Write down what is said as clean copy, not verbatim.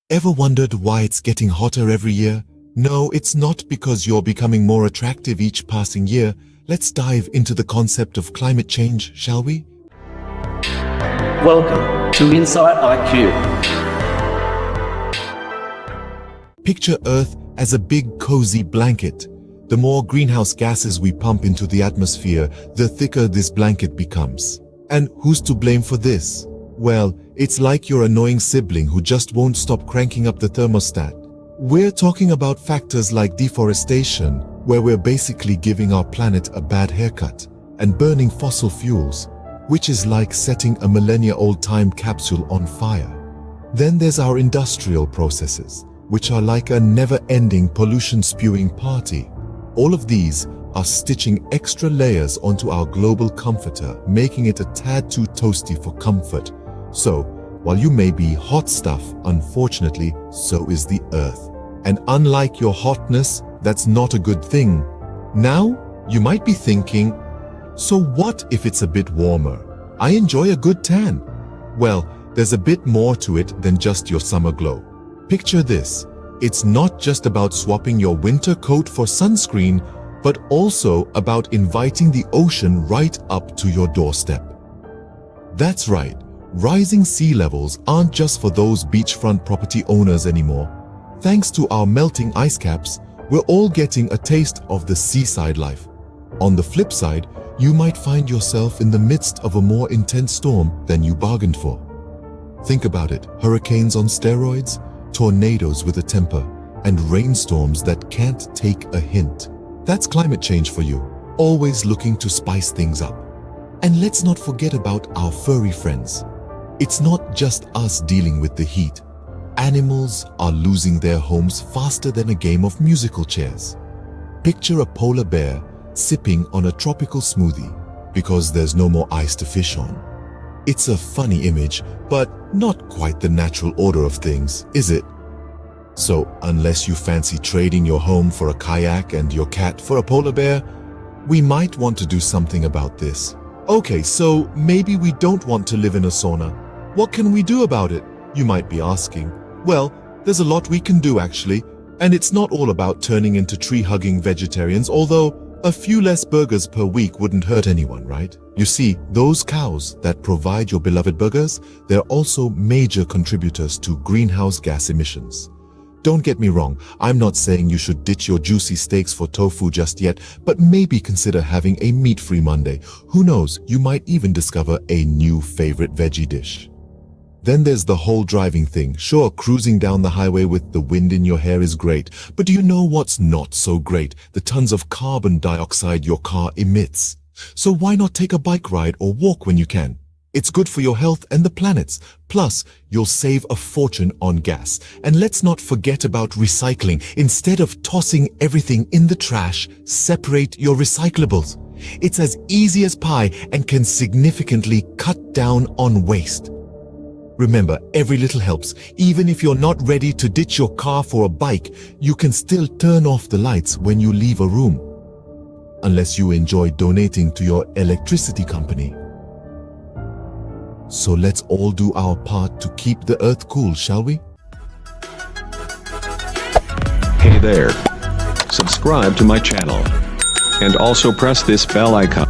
Ever wondered why it's getting hotter every year? No, it's not because you're becoming more attractive each passing year. Let's dive into the concept of climate change, shall we? Welcome to InsightIQ. Picture Earth as a big cozy blanket. The more greenhouse gases we pump into the atmosphere, the thicker this blanket becomes. And who's to blame for this? Well, it's like your annoying sibling who just won't stop cranking up the thermostat. We're talking about factors like deforestation, where we're basically giving our planet a bad haircut, and burning fossil fuels, which is like setting a millennia-old time capsule on fire. Then there's our industrial processes, which are like a never-ending pollution-spewing party. All of these are stitching extra layers onto our global comforter, making it a tad too toasty for comfort. So, while you may be hot stuff, unfortunately, so is the Earth. And unlike your hotness, that's not a good thing. Now, you might be thinking, so what if it's a bit warmer? I enjoy a good tan. Well, there's a bit more to it than just your summer glow. Picture this. It's not just about swapping your winter coat for sunscreen, but also about inviting the ocean right up to your doorstep. That's right. Rising sea levels aren't just for those beachfront property owners anymore. Thanks to our melting ice caps, we're all getting a taste of the seaside life. On the flip side, you might find yourself in the midst of a more intense storm than you bargained for. Think about it. Hurricanes on steroids, tornadoes with a temper, and rainstorms that can't take a hint. That's climate change for you, always looking to spice things up. And let's not forget about our furry friends. It's not just us dealing with the heat. Animals are losing their homes faster than a game of musical chairs. Picture a polar bear sipping on a tropical smoothie because there's no more ice to fish on. It's a funny image, but not quite the natural order of things, is it? So, unless you fancy trading your home for a kayak and your cat for a polar bear, we might want to do something about this. Okay, so maybe we don't want to live in a sauna. What can we do about it? You might be asking. Well, there's a lot we can do actually, and it's not all about turning into tree-hugging vegetarians, although a few less burgers per week wouldn't hurt anyone, right? You see, those cows that provide your beloved burgers, they're also major contributors to greenhouse gas emissions. Don't get me wrong, I'm not saying you should ditch your juicy steaks for tofu just yet, but maybe consider having a meat-free Monday. Who knows, you might even discover a new favorite veggie dish. Then there's the whole driving thing. Sure, cruising down the highway with the wind in your hair is great, but do you know what's not so great? The tons of carbon dioxide your car emits. So why not take a bike ride or walk when you can? It's good for your health and the planet's. Plus, you'll save a fortune on gas. And let's not forget about recycling. Instead of tossing everything in the trash, separate your recyclables. It's as easy as pie and can significantly cut down on waste. Remember, every little helps. Even if you're not ready to ditch your car for a bike, you can still turn off the lights when you leave a room. Unless you enjoy donating to your electricity company. So let's all do our part to keep the Earth cool, shall we? Hey there. Subscribe to my channel. And also press this bell icon.